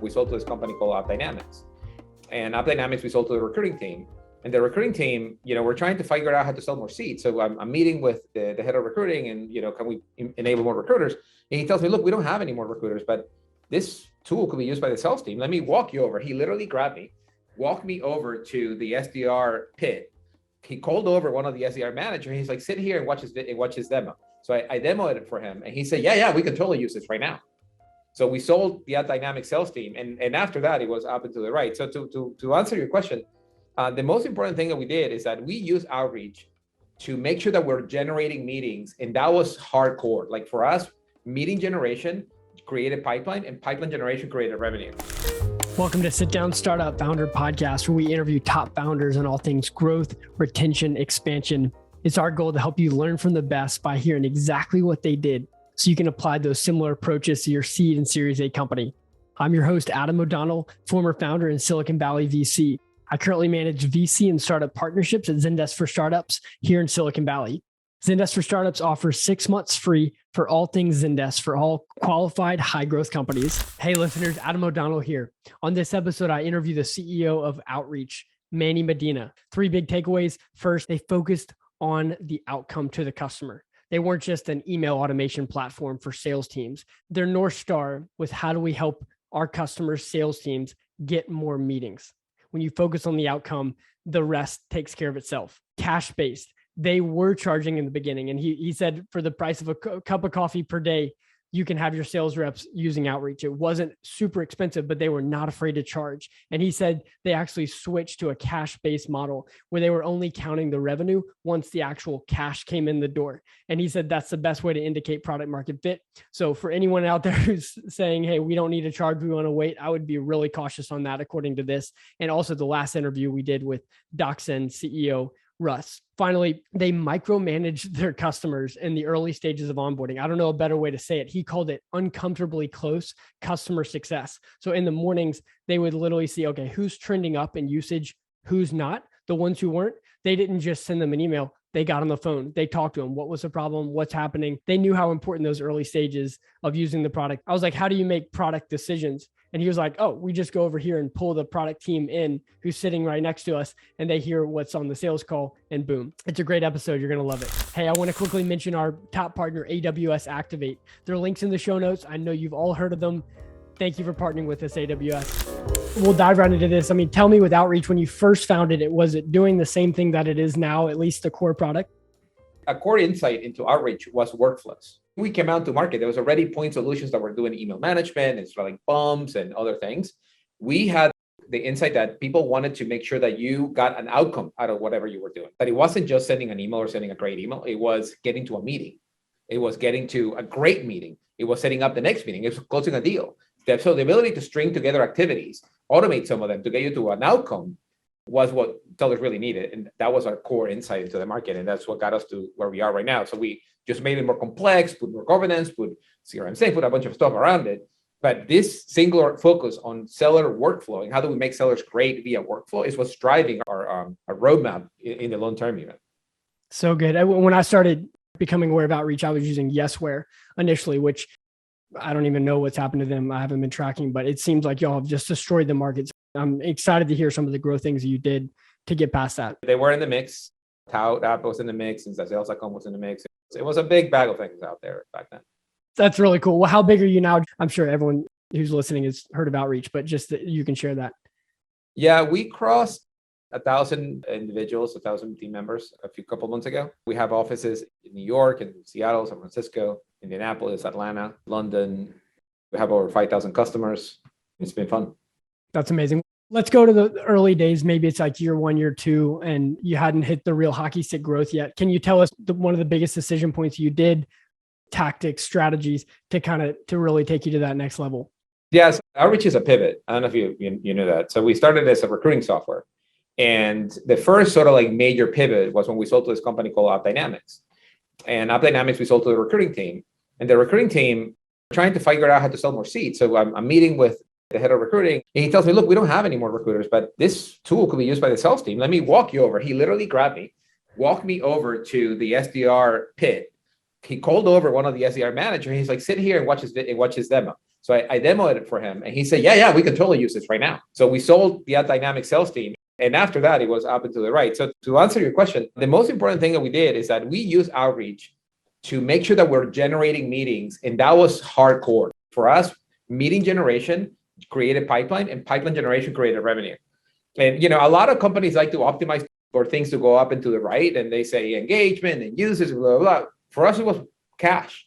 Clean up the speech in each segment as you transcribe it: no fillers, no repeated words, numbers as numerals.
we sold to this company called AppDynamics. And AppDynamics, we sold to the recruiting team. And the recruiting team, we're trying to figure out how to sell more seats. So I'm meeting with the head of recruiting and, can we enable more recruiters? And he tells me, look, we don't have any more recruiters, but this tool could be used by the sales team. Let me walk you over. He literally grabbed me, walked me over to the SDR pit. He called over one of the SDR managers. He's like, sit here and watch his demo. So I demoed it for him. And he said, yeah, we can totally use this right now. So we sold the AppDynamics sales team. And after that, it was up and to the right. So to answer your question, the most important thing that we did is that we use outreach to make sure that we're generating meetings. And that was hardcore. Like for us, meeting generation created pipeline, and pipeline generation created revenue. Welcome to Sit Down Startup Founder Podcast, where we interview top founders on all things growth, retention, expansion. It's our goal to help you learn from the best by hearing exactly what they did so you can apply those similar approaches to your seed and Series A company. I'm your host, Adam O'Donnell, former founder in Silicon Valley VC. I currently manage VC and startup partnerships at Zendesk for Startups here in Silicon Valley. Zendesk for Startups offers 6 months free for all things Zendesk for all qualified high-growth companies. Hey listeners, Adam O'Donnell here. On this episode, I interview the CEO of Outreach, Manny Medina. 3 big takeaways. First, they focused on the outcome to the customer. They weren't just an email automation platform for sales teams. Their North Star was how do we help our customers' sales teams get more meetings? When you focus on the outcome, the rest takes care of itself. Cash-based. They were charging in the beginning. And he said for the price of a cup of coffee per day, you can have your sales reps using Outreach. It wasn't super expensive, but they were not afraid to charge. And he said they actually switched to a cash-based model where they were only counting the revenue once the actual cash came in the door. And he said that's the best way to indicate product market fit. So for anyone out there who's saying, hey, we don't need to charge, we want to wait, I would be really cautious on that according to this. And also the last interview we did with DocSend CEO Russ. Finally, they micromanage their customers in the early stages of onboarding. I don't know a better way to say it. He called it uncomfortably close customer success. So in the mornings, they would literally see, okay, who's trending up in usage, who's not. The ones who weren't, they didn't just send them an email. They got on the phone. They talked to them. What was the problem? What's happening? They knew how important those early stages of using the product. I was like, how do you make product decisions? And he was like, oh, we just go over here and pull the product team in who's sitting right next to us and they hear what's on the sales call and boom. It's a great episode. You're going to love it. Hey, I want to quickly mention our top partner, AWS Activate. There are links in the show notes. I know you've all heard of them. Thank you for partnering with us, AWS. We'll dive right into this. I mean, tell me with Outreach, when you first founded it, was it doing the same thing that it is now, at least the core product? A core insight into Outreach was workflows. We came out to market. There was already point solutions that were doing email management and like bumps and other things. We had the insight that people wanted to make sure that you got an outcome out of whatever you were doing. That it wasn't just sending an email or sending a great email. It was getting to a meeting. It was getting to a great meeting. It was setting up the next meeting. It was closing a deal. So the ability to string together activities, automate some of them to get you to an outcome was what sellers really needed. And that was our core insight into the market. And that's what got us to where we are right now. So we just made it more complex, put more governance, put CRM safe, put a bunch of stuff around it. But this singular focus on seller workflow and how do we make sellers great via workflow is what's driving our roadmap in the long term even. So good. When I started becoming aware of Outreach, I was using Yesware initially, which I don't even know what's happened to them. I haven't been tracking, but it seems like y'all have just destroyed the markets. I'm excited to hear some of the growth things you did to get past that. They were in the mix. Tout app was in the mix, and Sales.com was in the mix. It was a big bag of things out there back then. That's really cool. Well, how big are you now? I'm sure everyone who's listening has heard of Outreach, but just that you can share that. Yeah, we crossed 1,000 individuals, 1,000 team members a couple months ago. We have offices in New York and Seattle, San Francisco, Indianapolis, Atlanta, London. We have over 5,000 customers. It's been fun. That's amazing. Let's go to the early days. Maybe it's like year 1, year 2, and you hadn't hit the real hockey stick growth yet. Can you tell us one of the biggest decision points you did, tactics, strategies to really take you to that next level? Yes, Outreach is a pivot. I don't know if you knew that. So we started as a recruiting software. And the first sort of like major pivot was when we sold to this company called AppDynamics. And AppDynamics, we sold to the recruiting team. And the recruiting team trying to figure out how to sell more seats. So I'm meeting with the head of recruiting, and he tells me, look, we don't have any more recruiters, but this tool could be used by the sales team. Let me walk you over. He literally grabbed me, walked me over to the SDR pit. He called over one of the SDR managers. He's like, sit here and watch his demo. So I demoed it for him and he said, yeah, we can totally use this right now. So we sold the Ad Dynamic sales team. And after that, it was up and to the right. So to answer your question, the most important thing that we did is that we use outreach to make sure that we're generating meetings. And that was hardcore. For us, meeting generation created pipeline and pipeline generation created revenue. And, a lot of companies like to optimize for things to go up and to the right. And they say engagement and users, blah, blah, blah. For us, it was cash.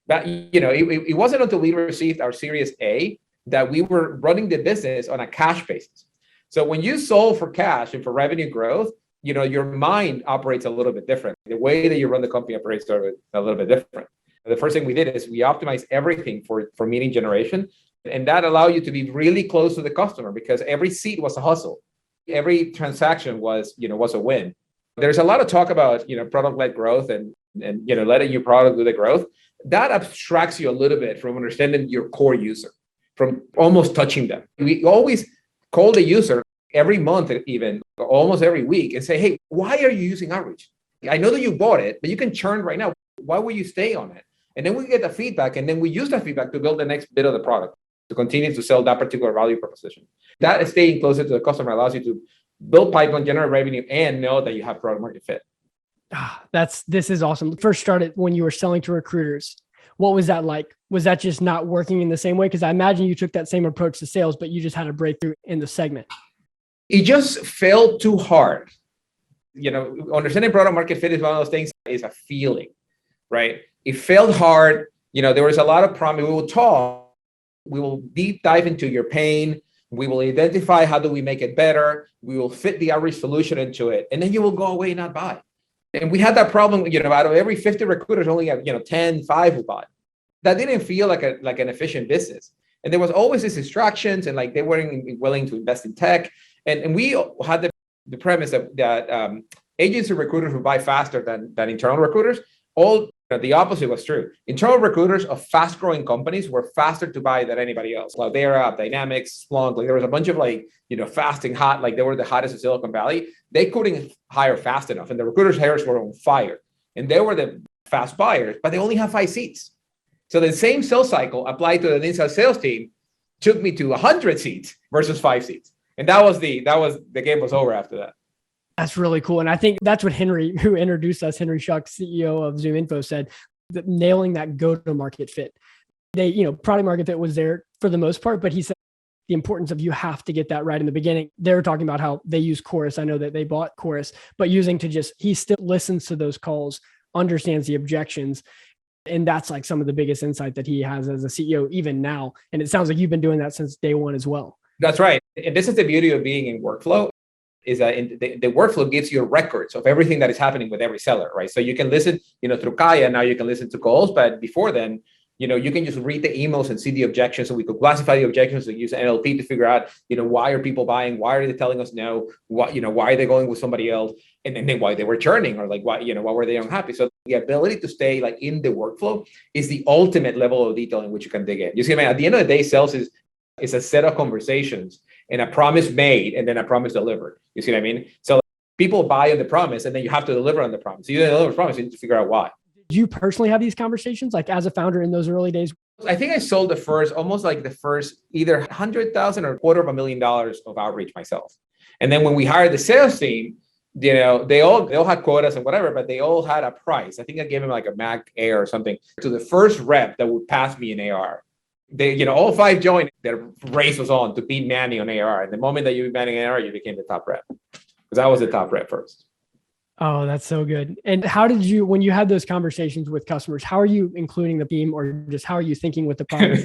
But, it wasn't until we received our Series A that we were running the business on a cash basis. So when you solve for cash and for revenue growth, your mind operates a little bit different. The way that you run the company operates a little bit different. The first thing we did is we optimized everything for meeting generation. And that allowed you to be really close to the customer because every seat was a hustle. Every transaction was a win. There's a lot of talk about, product-led growth and letting your product do the growth. That abstracts you a little bit from understanding your core user, from almost touching them. We always call the user every month, even almost every week, and say, hey, why are you using outreach? I know that you bought it, but you can churn right now. Why will you stay on it? And then we get the feedback, and then we use that feedback to build the next bit of the product, to continue to sell that particular value proposition. That staying closer to the customer allows you to build pipeline, generate revenue, and know that you have product market fit. This is awesome. First started when you were selling to recruiters. What was that like? Was that just not working in the same way? Because I imagine you took that same approach to sales, but you just had a breakthrough in the segment. It just felt too hard. Understanding product market fit is one of those things, is a feeling, right? It felt hard. There was a lot of promise. We will talk. We will deep dive into your pain. We will identify how do we make it better. We will fit the outreach solution into it. And then you will go away and not buy. And we had that problem, out of every 50 recruiters, only 10, 5 would buy. That didn't feel like an efficient business. And there was always these distractions and they weren't willing to invest in tech. And we had the premise that agency recruiters would buy faster than internal recruiters. The opposite was true. Internal recruiters of fast-growing companies were faster to buy than anybody else. Cloudera, Dynamics, Splunk, there was a bunch of fast and hot, they were the hottest in Silicon Valley. They couldn't hire fast enough, and the recruiters' hires were on fire. And they were the fast buyers, but they only have 5 seats. So the same sales cycle applied to the inside sales team took me to 100 seats versus 5 seats. And the game was over after that. That's really cool. And I think that's what Henry, who introduced us, Henry Schuck, CEO of ZoomInfo, said, that nailing that go-to-market fit. Product market fit was there for the most part, but he said the importance of you have to get that right in the beginning. They were talking about how they use Chorus. I know that they bought Chorus, but he still listens to those calls, understands the objections. And that's some of the biggest insight that he has as a CEO, even now. And it sounds like you've been doing that since day one as well. That's right. And this is the beauty of being in workflow. Is that the workflow gives you records of everything that is happening with every seller, right? So you can listen, through Kaya, now you can listen to calls, but before then, you can just read the emails and see the objections. So we could classify the objections and use NLP to figure out, why are people buying? Why are they telling us no? Why are they going with somebody else? And then why they were churning, or why were they unhappy? So the ability to stay in the workflow is the ultimate level of detail in which you can dig in. You see, man, at the end of the day, sales is a set of conversations and a promise made and then a promise delivered. You see what I mean? So people buy on the promise and then you have to deliver on the promise. You deliver the promise, you need to figure out why. Did you personally have these conversations as a founder in those early days? I think I sold the first either $100,000 or $250,000 of outreach myself. And then when we hired the sales team, they all had quotas and whatever, but they all had a price. I think I gave them a Mac Air or something to the first rep that would pass me in AR. They, all 5 joined. The race was on to beat Manny on AR. And the moment that you beat Manny on AR, you became the top rep. Because I was the top rep first. Oh, that's so good. And how did you, when you had those conversations with customers, how are you including the team, or just how are you thinking with the product?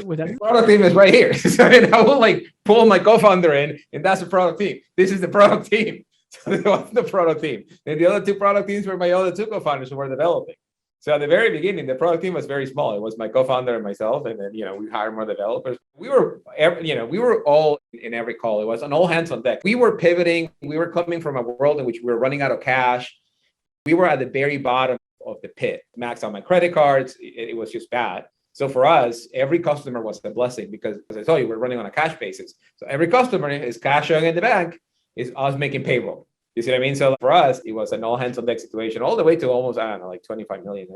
With that? The product team is right here. So I will pull my co-founder in, and that's the product team. This is the product team. So that was the product team. And the other 2 product teams were my other 2 co-founders who were developing. So at the very beginning, the product team was very small. It was my co-founder and myself, and then we hired more developers. We were all in every call. It was an all hands on deck. We were pivoting. We were coming from a world in which we were running out of cash. We were at the very bottom of the pit. Maxed out my credit cards. It was just bad. So for us, every customer was a blessing because, as I told you, we're running on a cash basis. So every customer is cash showing in the bank, is us making payroll. You see what I mean? So for us, it was an all hands on deck situation all the way to almost, $25 million,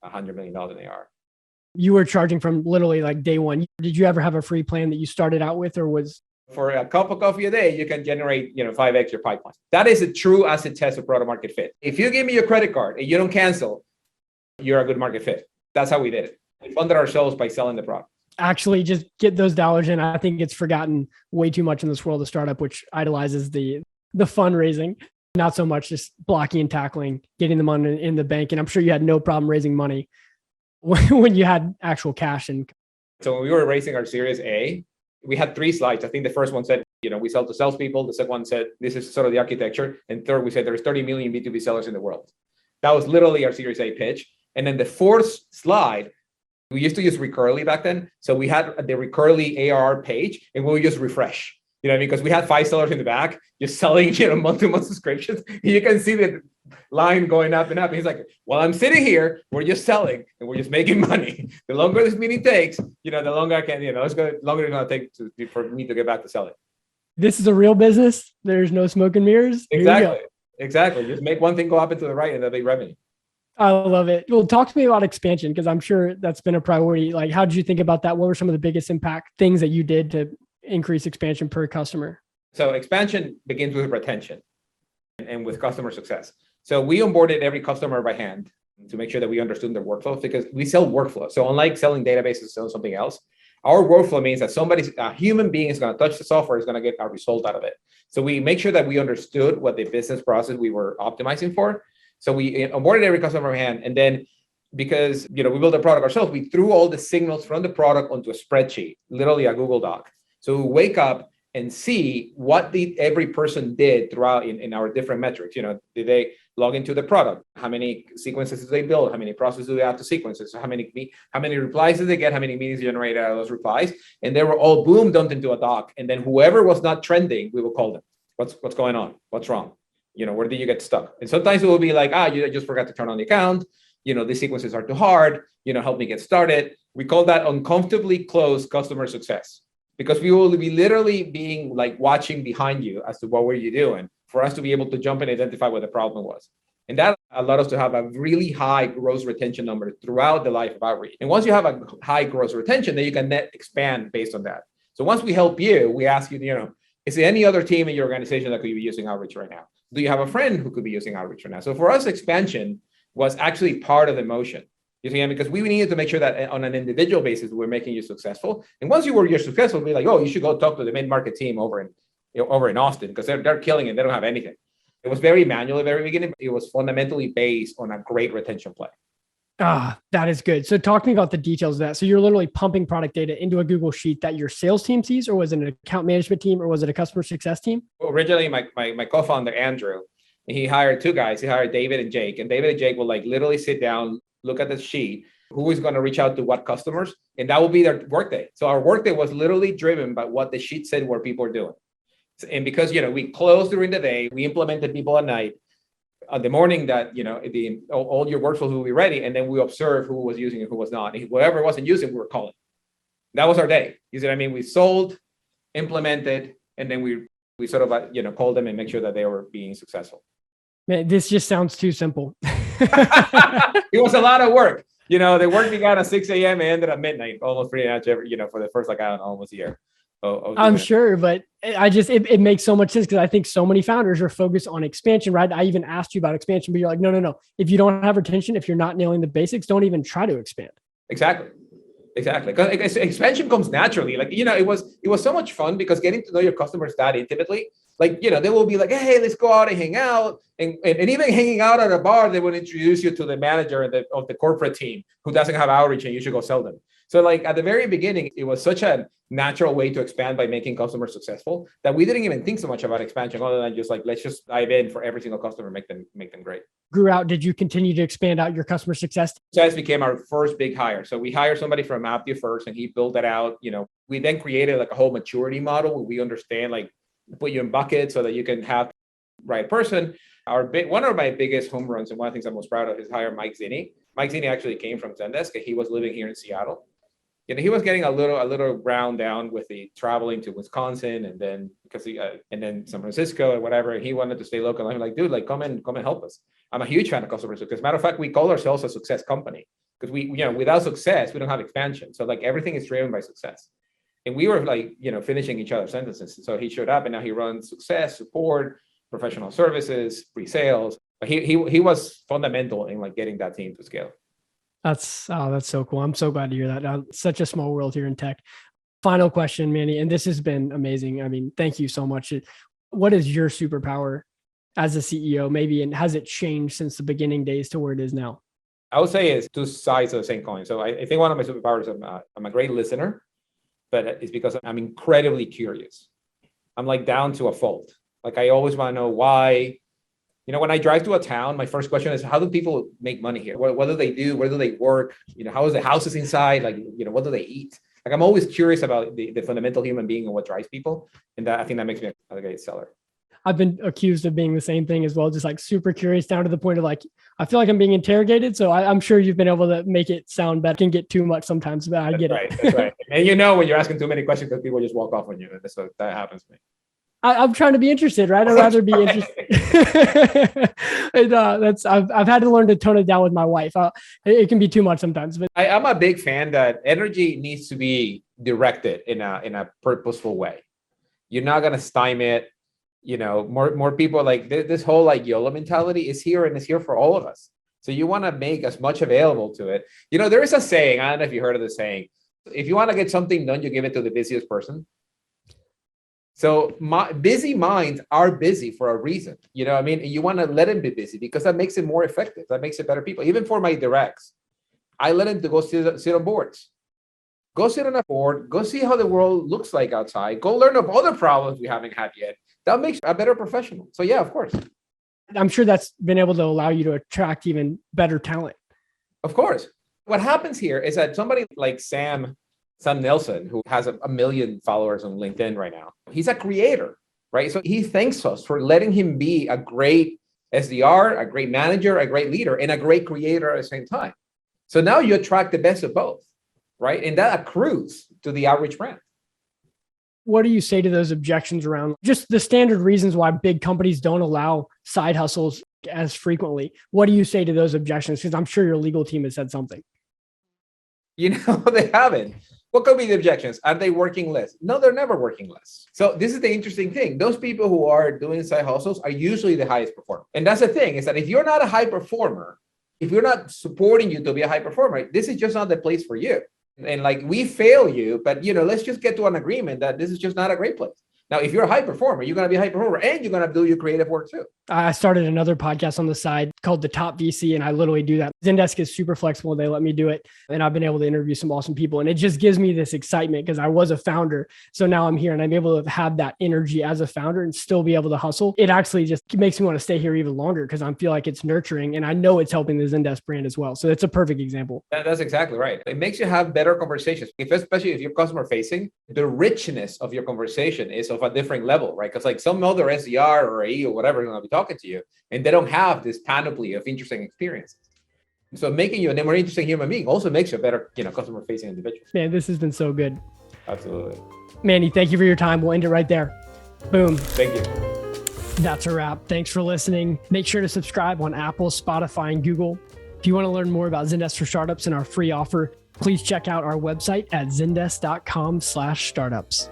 $100 million in AR. You were charging from literally like day one. Did you ever have a free plan that you started out with, or was? For a cup of coffee a day, you can generate, 5x your pipeline. That is a true acid test of product market fit. If you give me your credit card and you don't cancel, you're a good market fit. That's how we did it. We funded ourselves by selling the product. Actually, just get those dollars in. I think it's forgotten way too much in this world of startup, which idolizes the fundraising, not so much just blocking and tackling, getting the money in the bank. And I'm sure you had no problem raising money when you had actual cash. And so when we were raising our Series A, we had 3 slides. I think the first one said, we sell to salespeople. The second one said, this is sort of the architecture. And third, we said there's 30 million B2B sellers in the world. That was literally our Series A pitch. And then the 4th slide, we used to use Recurly back then. So we had the Recurly ARR page and we would just refresh, because we had 5 sellers in the back, just selling, month-to-month subscriptions. You can see the line going up and up. And he's like, well, I'm sitting here, we're just selling and we're just making money. The longer this meeting takes, the longer I can, longer it's going to take for me to get back to selling. This is a real business. There's no smoke and mirrors. Exactly. Just make one thing go up and to the right and that'll be revenue. I love it. Well, talk to me about expansion, because I'm sure that's been a priority. Like, how did you think about that? What were some of the biggest impact things that you did to increase expansion per customer? So expansion begins with retention and with customer success. So we onboarded every customer by hand to make sure that we understood their workflow, because we sell workflow. So unlike selling databases, selling something else, our workflow means that a human being is going to touch the software, is going to get a result out of it. So we make sure that we understood what the business process we were optimizing for. So we onboarded every customer by hand. And then because, we built the product ourselves, we threw all the signals from the product onto a spreadsheet, literally a Google Doc. So we wake up and see what every person did throughout in our different metrics. Did they log into the product? How many sequences did they build? How many processes do they add to sequences? So how many replies did they get? How many meetings generated out of those replies? And they were all dumped into a doc. And then whoever was not trending, we will call them. What's going on? What's wrong? Where did you get stuck? And sometimes it will be like, you just forgot to turn on the account. These sequences are too hard. Help me get started. We call that uncomfortably close customer success, because we will be literally being like watching behind you as to what were you doing for us to be able to jump and identify what the problem was. And that allowed us to have a really high gross retention number throughout the life of outreach. And once you have a high gross retention, then you can net expand based on that. So once we help you, we ask you, is there any other team in your organization that could be using outreach right now? Do you have a friend who could be using outreach right now? So for us, expansion was actually part of the motion. You see, because we needed to make sure that on an individual basis, we're making you successful. And once you're successful, we'll be like, oh, you should go talk to the mid-market team over in Austin, because they're killing it. They don't have anything. It was very manual at the very beginning. It was fundamentally based on a great retention play. That is good. So talk to me about the details of that. So you're literally pumping product data into a Google Sheet that your sales team sees, or was it an account management team, or was it a customer success team? Well, originally, my co-founder, Andrew, he hired 2 guys. He hired David and Jake. And David and Jake will literally sit down, look at the sheet, who is going to reach out to what customers, and that will be their workday. So our workday was literally driven by what the sheet said where people are doing. And because, we closed during the day, we implemented people at night. On the morning that, all your workflows will be ready, and then we observe who was using and who was not. And whoever wasn't using, we were calling. That was our day. You see what I mean? We sold, implemented, and then we sort of, called them and make sure that they were being successful. Man, this just sounds too simple. It was a lot of work. The work began at 6 a.m. and ended at midnight, almost pretty much every, for the first, almost a year. I'm sure, but it makes so much sense, because I think so many founders are focused on expansion, right? I even asked you about expansion, but you're like, no. If you don't have retention, if you're not nailing the basics, don't even try to expand. Exactly. Because expansion comes naturally. It was so much fun, because getting to know your customers that intimately, they will be like, hey, let's go out and hang out. And even hanging out at a bar, they will introduce you to the manager of the corporate team who doesn't have outreach, and you should go sell them. So at the very beginning, it was such a natural way to expand by making customers successful that we didn't even think so much about expansion, other than just let's just dive in for every single customer, make them great. Grew out. Did you continue to expand out your customer success? Success became our first big hire. So we hired somebody from Aptio first, and he built that out. We then created a whole maturity model where we understand, put you in buckets so that you can have the right person. One of my biggest home runs, and one of the things I'm most proud of, is hire Mike Zinni. Mike Zinni actually came from Zendesk, and he was living here in Seattle. He was getting a little ground down with the traveling to Wisconsin, and then and then San Francisco and whatever. And he wanted to stay local. I'm like, dude, come and help us. I'm a huge fan of customer success. Matter of fact, we call ourselves a success company. because without success, we don't have expansion. So like everything is driven by success. And we were like, finishing each other's sentences. So he showed up and now he runs success, support, professional services, pre-sales. But he was fundamental in like getting that team to scale. That's so cool. I'm so glad to hear that. Such a small world here in tech. Final question, Manny, and this has been amazing. I mean, thank you so much. What is your superpower as a CEO, maybe, and has it changed since the beginning days to where it is now? I would say it's two sides of the same coin. So I think one of my superpowers, I'm a great listener, but it's because I'm incredibly curious. I'm like down to a fault. Like I always want to know why. When I drive to a town, my first question is, how do people make money here? What do they do? Where do they work? How is the houses inside? Like, what do they eat? Like, I'm always curious about the fundamental human being and what drives people. And I think that makes me a great seller. I've been accused of being the same thing as well, just like super curious down to the point of like, I feel like I'm being interrogated. So I'm sure you've been able to make it sound better. It can get too much sometimes, but I get it. That's right. And when you're asking too many questions, because people just walk off on you. And that happens to me. I'm trying to be interested, right? I'd rather be interested. And, I've had to learn to tone it down with my wife. It can be too much sometimes. But I'm a big fan that energy needs to be directed in a purposeful way. You're not gonna stymie it. More people like this whole like YOLO mentality is here, and it's here for all of us. So you want to make as much available to it. There is a saying. I don't know if you heard of the saying. If you want to get something done, you give it to the busiest person. So busy minds are busy for a reason. You want to let them be busy because that makes it more effective. That makes it better people. Even for my directs, I let them to go sit on boards. Go sit on a board. Go see how the world looks like outside. Go learn of other problems we haven't had yet. That makes a better professional. So yeah, of course. I'm sure that's been able to allow you to attract even better talent. Of course. What happens here is that somebody like Sam Nelson, who has a million followers on LinkedIn right now, he's a creator, right? So he thanks us for letting him be a great SDR, a great manager, a great leader, and a great creator at the same time. So now you attract the best of both, right? And that accrues to the average brand. What do you say to those objections around just the standard reasons why big companies don't allow side hustles as frequently? What do you say to those objections? Because I'm sure your legal team has said something. They haven't. What could be the objections? Are they working less? No, they're never working less. So this is the interesting thing. Those people who are doing side hustles are usually the highest performer. And that's the thing, is that if you're not a high performer, if you're not supporting you to be a high performer, this is just not the place for you. And like, we fail you, but let's just get to an agreement that this is just not a great place. Now, if you're a high performer, you're going to be a high performer and you're going to do your creative work too. I started another podcast on the side called The Top VC, and I literally do that. Zendesk is super flexible. They let me do it. And I've been able to interview some awesome people. And it just gives me this excitement because I was a founder. So now I'm here and I'm able to have that energy as a founder and still be able to hustle. It actually just makes me want to stay here even longer because I feel like it's nurturing and I know it's helping the Zendesk brand as well. So it's a perfect example. That's exactly right. It makes you have better conversations, especially if you're customer facing. The richness of your conversation is of a different level, right? Because like some other SDR or AE or whatever is going to be talking to you, and they don't have this panoply of interesting experiences. So making you a more interesting human being also makes you a better, customer facing individual. Man, this has been so good. Absolutely. Manny, thank you for your time. We'll end it right there. Boom. Thank you. That's a wrap. Thanks for listening. Make sure to subscribe on Apple, Spotify, and Google. If you want to learn more about Zendesk for Startups and our free offer, please check out our website at zendesk.com/startups.